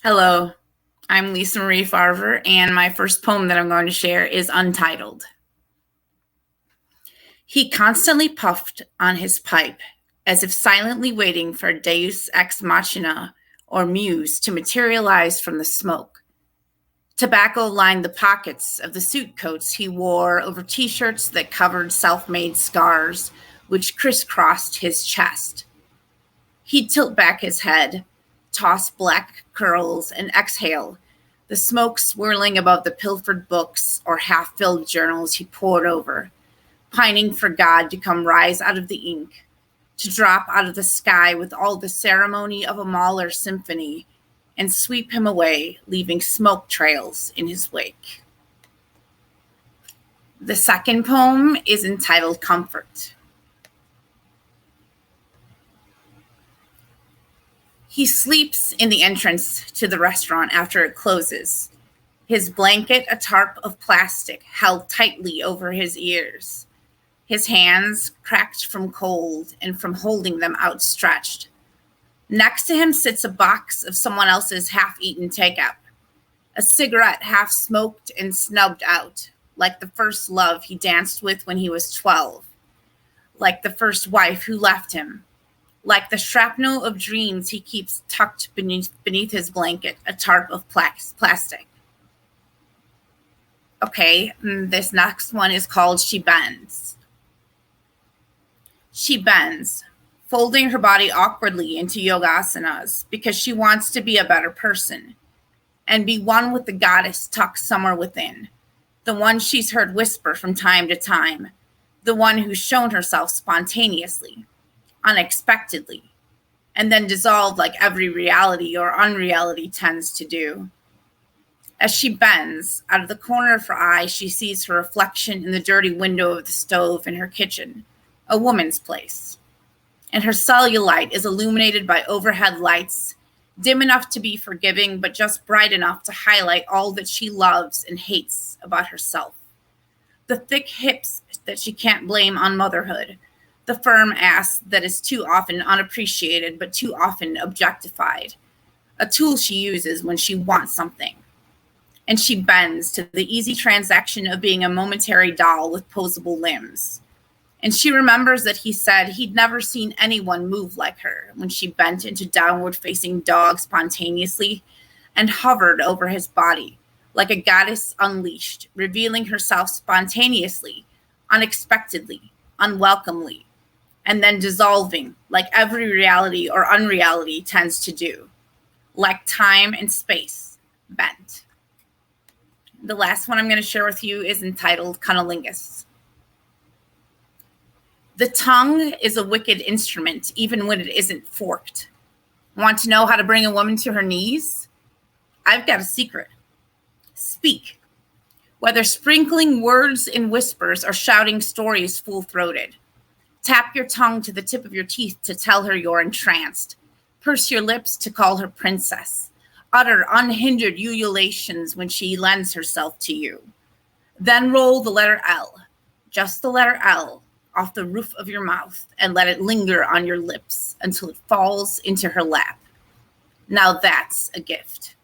Hello, I'm Lisa Marie Farver, and my first poem that I'm going to share is untitled. He constantly puffed on his pipe, as if silently waiting for a deus ex machina or muse to materialize from the smoke. Tobacco lined the pockets of the suit coats he wore over t-shirts that covered self-made scars, which crisscrossed his chest. He'd tilt back his head, toss black curls, and exhale, the smoke swirling above the pilfered books or half-filled journals he pored over, pining for God to come rise out of the ink, to drop out of the sky with all the ceremony of a Mahler symphony, and sweep him away, leaving smoke trails in his wake. The second poem is entitled Comfort. He sleeps in the entrance to the restaurant after it closes, his blanket a tarp of plastic held tightly over his ears, his hands cracked from cold and from holding them outstretched. Next to him sits a box of someone else's half-eaten takeout, a cigarette half-smoked and snubbed out, like the first love he danced with when he was 12, like the first wife who left him, like the shrapnel of dreams he keeps tucked beneath his blanket, a tarp of plastic. Okay, this next one is called She Bends. She bends, folding her body awkwardly into yogasanas because she wants to be a better person and be one with the goddess tucked somewhere within, the one she's heard whisper from time to time, the one who's shown herself spontaneously, unexpectedly, and then dissolved like every reality or unreality tends to do. As she bends, out of the corner of her eye, she sees her reflection in the dirty window of the stove in her kitchen, a woman's place. And her cellulite is illuminated by overhead lights, dim enough to be forgiving, but just bright enough to highlight all that she loves and hates about herself. The thick hips that she can't blame on motherhood, the firm ass that is too often unappreciated but too often objectified, a tool she uses when she wants something. And she bends to the easy transaction of being a momentary doll with posable limbs. And she remembers that he said he'd never seen anyone move like her when she bent into downward-facing dog spontaneously and hovered over his body like a goddess unleashed, revealing herself spontaneously, unexpectedly, unwelcomely, and then dissolving like every reality or unreality tends to do, like time and space bent. The last one I'm going to share with you is entitled Cunnilingus. The tongue is a wicked instrument, even when it isn't forked. Want to know how to bring a woman to her knees? I've got a secret. Speak. Whether sprinkling words in whispers or shouting stories full-throated. Tap your tongue to the tip of your teeth to tell her you're entranced. Purse your lips to call her princess. Utter unhindered ululations when she lends herself to you. Then roll the letter L, just the letter L, off the roof of your mouth and let it linger on your lips until it falls into her lap. Now that's a gift.